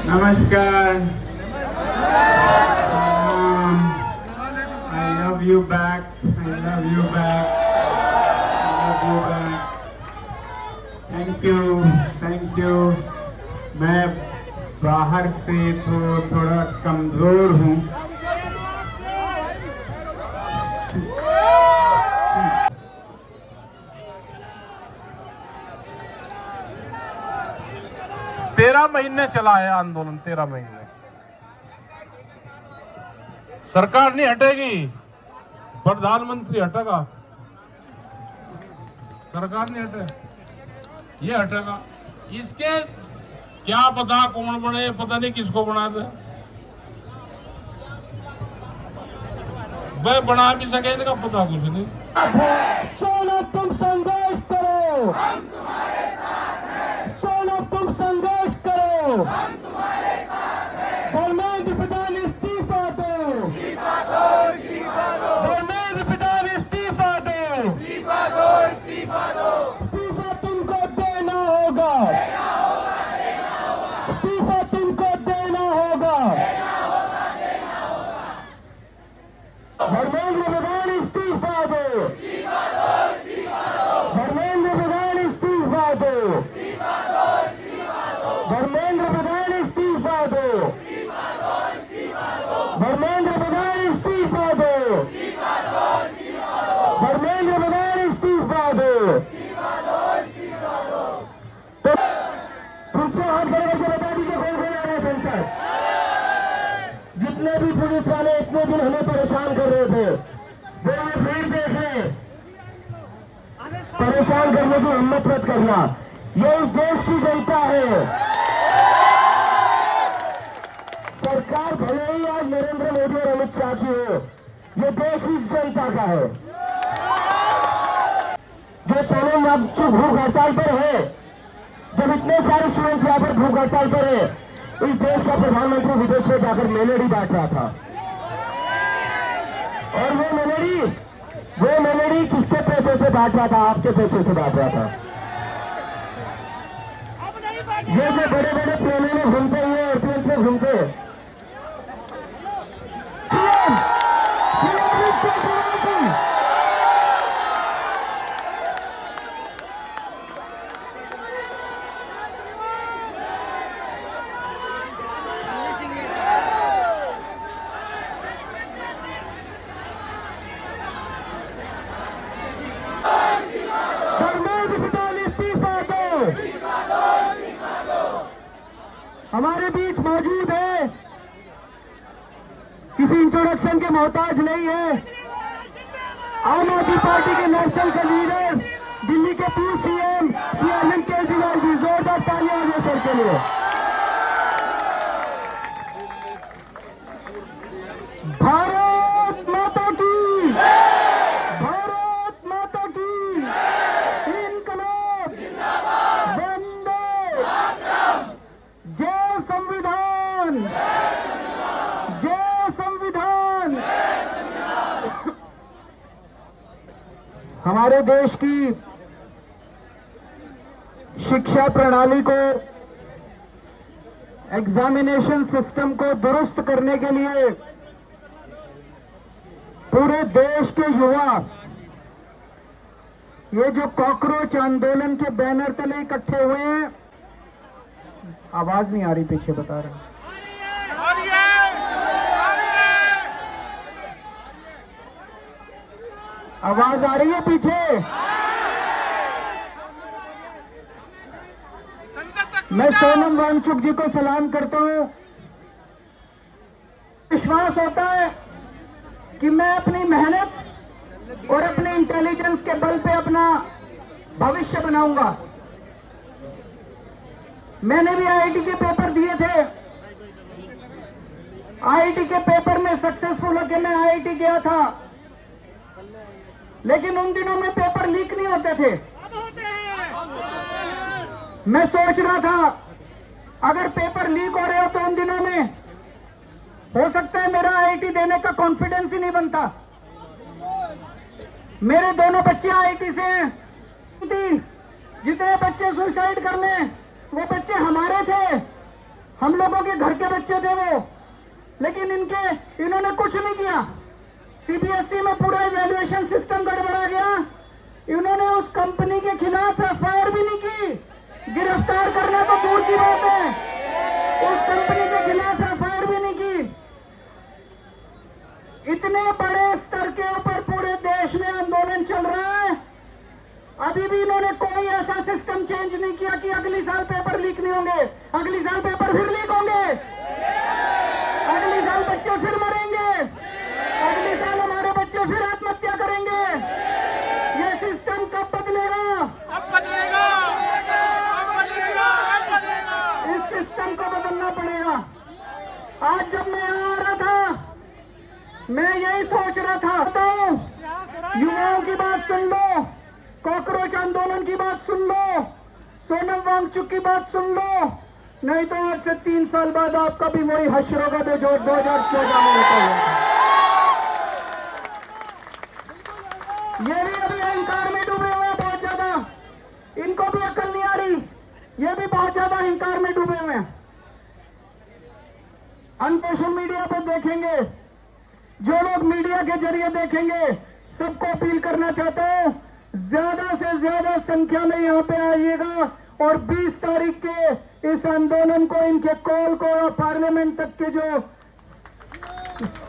Namaskar. I love you back. I love you back. I love you back. Thank you. Thank you. मैं बाहर से तो थोड़ा कमजोर हूँ। तेरह महीने चला है आंदोलन, 13 महीने। सरकार नहीं हटेगी, प्रधानमंत्री हटेगा। सरकार नहीं हटे, ये हटेगा। इसके क्या पता कौन बने, पता नहीं किसको बना दे। वह बना भी सके, इनका पता कुछ नहीं। सोना तुम संघर्ष करो, हम तुम्हारे साथ हैं। सोना तुम संघर्ष करो, हम तुम्हारे साथ हैं। धर्मेंद्र प्रधान इस्तीफा दो, इस्तीफा दो, इस्तीफा दो। धर्मेंद्र प्रधान इस्तीफा दो, इस्तीफा दो, इस्तीफा दो। इस्तीफा तुमको देना होगा, देना होगा, देना होगा। इस्तीफा तुमको देना होगा, देना होगा, देना होगा। धर्मेंद्र प्रधान इस्तीफा दो, इस्तीफा दो, इस्तीफा दो। धर्मेंद्र प्रधान इस्तीफा दो, इस्तीफा दो, इस्तीफा दो। धर्मेंद्र प्रधान इस्तीफा दो, इस्तीफा दो, इस्तीफा दो। धर्मेंद्र प्रधान इस्तीफा दो, इस्तीफा दो, इस्तीफा दो। धर्मेंद्र प्रधान इस्तीफा दो, इस्तीफा दो, इस्तीफा दो। तो फिर से हाथ खड़े करके बता दीजिए कौन कौन आ रहा है संसद। जितने भी पुलिस वाले इतने दिन हमें परेशान कर रहे थे, वो ये भीड़ देखें। परेशान करने की हिम्मत मत करना, ये इस देश की जनता है। सरकार भले ही आज नरेंद्र मोदी और अमित शाह की हो, ये देश इस जनता का है। जो सोनम वांगचुक भूख हड़ताल पर है, जब इतने सारे स्टूडेंट्स यहाँ पर भूख हड़ताल पर है, इस देश का प्रधानमंत्री विदेश में जाकर मेलेडी बांट रहा था। और वो मेलेडी किसके पैसे से बांट रहा था? आपके पैसे से बांट रहा था। ये जो बड़े बड़े प्लेनों में घूमते हुए, एयरप्लेन से घूमते, हमारे बीच मौजूद है, किसी इंट्रोडक्शन के मोहताज नहीं है। आम आदमी पार्टी के नेशनल के लीडर, दिल्ली के पूर्व सीएम श्री अरविंद केजरीवाल जी, जोरदार तालियां होंगे सर के लिए। भारत माता की, भारत माता की, इनकलाब वंदे, जय संविधान, जय संविधान। हमारे देश की शिक्षा प्रणाली को, एग्जामिनेशन सिस्टम को दुरुस्त करने के लिए पूरे देश के युवा ये जो कॉकरोच आंदोलन के बैनर तले इकट्ठे हुए हैं। आवाज नहीं आ रही, पीछे बता रहे हैं। आवाज आ रही है पीछे? मैं सोनम वांगचुक जी को सलाम करता हूं। विश्वास होता है कि मैं अपनी मेहनत और अपने इंटेलिजेंस के बल पे अपना भविष्य बनाऊंगा। मैंने भी आईआईटी के पेपर दिए थे। आईआईटी के पेपर में सक्सेसफुल होकर मैं आईआईटी गया था, लेकिन उन दिनों में पेपर लीक नहीं होते थे। मैं सोच रहा था अगर पेपर लीक हो रहे हो तो उन दिनों में हो सकता है मेरा आईआईटी देने का कॉन्फिडेंस ही नहीं बनता। मेरे दोनों बच्चे आईआईटी से हैं। जितने बच्चे सुसाइड कर लें वो बच्चे हमारे थे। हम लोगों के घर के बच्चे थे वो, लेकिन इन्होंने कुछ नहीं किया। सीबीएसई में पूरा इवैल्यूएशन सिस्टम गड़बड़ा गया। इन्होंने उस कंपनी के खिलाफ एफआईआर भी नहीं की, गिरफ्तार करना तो दूर की बात है, उस कंपनी के खिलाफ एफआईआर भी नहीं की। इतने बड़े स्तर के ऊपर पूरे देश में आंदोलन चल रहा है, अभी भी इन्होंने कोई ऐसा सिस्टम चेंज नहीं किया कि अगली साल पेपर लीक नहीं होंगे। अगली साल पेपर फिर लीक होंगे, अगली साल बच्चे फिर मरेंगे, अगले साल हमारे बच्चे फिर आत्महत्या करेंगे। ये सिस्टम कब बदलेगा? अब बदलेगा, अब बदलेगा, अब बदलेगा। इस सिस्टम को बदलना पड़ेगा। आज जब मैं यहाँ आ रहा था, मैं यही सोच रहा था, बताओ, युवाओं की बात सुन लो, कॉकरोच आंदोलन की बात सुन लो, सोनम वांगचुक की बात सुन लो, नहीं तो आज से 3 साल बाद आपका भी वही हश्र होगा जो 2014 में होता है। ये भी अभी अहंकार में डूबे हुए हैं बहुत ज्यादा, इनको भी अकल नहीं आ रही, ये भी बहुत ज्यादा अहंकार में डूबे हुए हैं। हम सोशल मीडिया पर देखेंगे, जो लोग मीडिया के जरिए देखेंगे, सबको अपील करना चाहता हूं, ज्यादा से ज्यादा संख्या में यहां पे आइएगा और 20 तारीख के इस आंदोलन को, इनके कॉल को और पार्लियामेंट तक के जो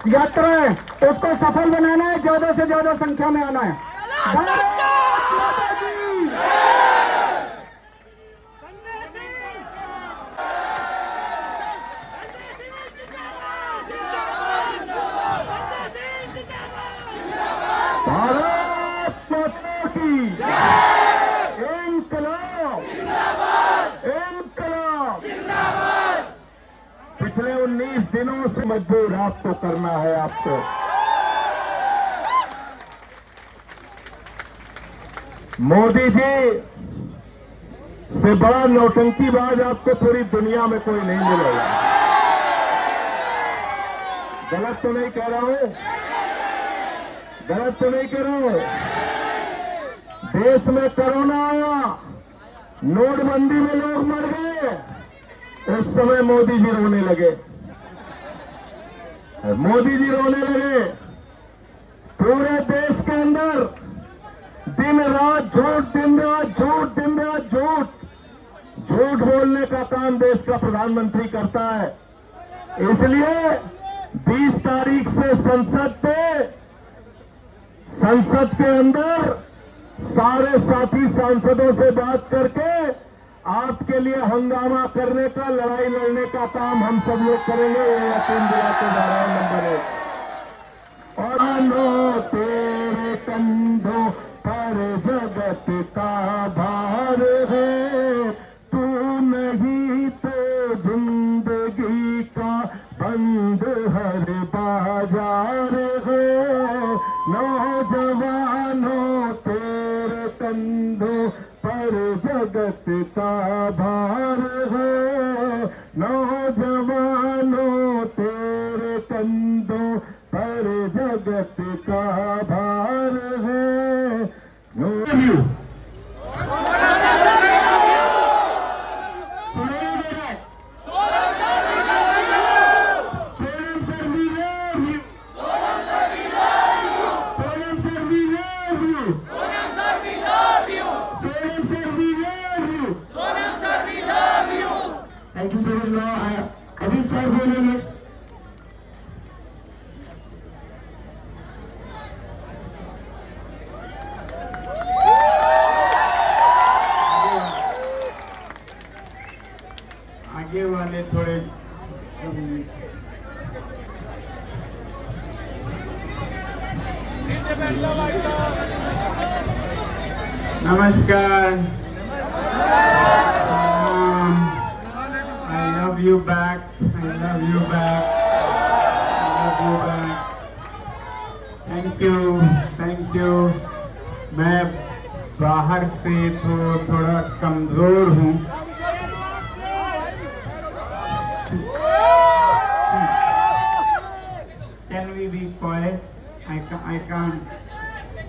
यात्रा है उसको सफल बनाना है, ज्यादा से ज्यादा संख्या में आना है। भारत माता की भारत माता की इनकलाब, इनकलाब। पिछले 19 दिनों से मजबूर आपको करना है। आपको मोदी जी से बड़ा नौटंकीबाज आपको पूरी दुनिया में कोई नहीं मिलेगा। गलत तो नहीं कह रहा हूं, गलत तो नहीं कह रहा हूं। देश में कोरोना आया, नोटबंदी में लोग मर गए, उस समय मोदी जी रोने लगे, मोदी जी रोने लगे। पूरे देश के अंदर दिन रात झूठ, दिन रात झूठ, दिन रात झूठ, झूठ बोलने का काम देश का प्रधानमंत्री करता है। इसलिए 20 तारीख से संसद के अंदर सारे साथी सांसदों से बात करके आपके लिए हंगामा करने का, लड़ाई लड़ने का काम हम सब लोग करेंगे। ये यकीन दिलाते जा रहे हैं। नंबर 1, और नो तेरे कंधों पर जगत का भार है, तू नहीं तो जिंदगी का बंद हर बाजार है। नौजवानों तेरे कंधों पर जगत का भार है, नौजवानों तेरे कंधों पर जगत का भार है। Thank you so much. Now, अभी सर बोलेंगे। आगे वाले थोड़े नमस्कार। I love you back. I love you back. I love you back. Thank you. Thank you. मैं बाहर से तो थोड़ा कमजोर हूँ। Can we be quiet? I can't.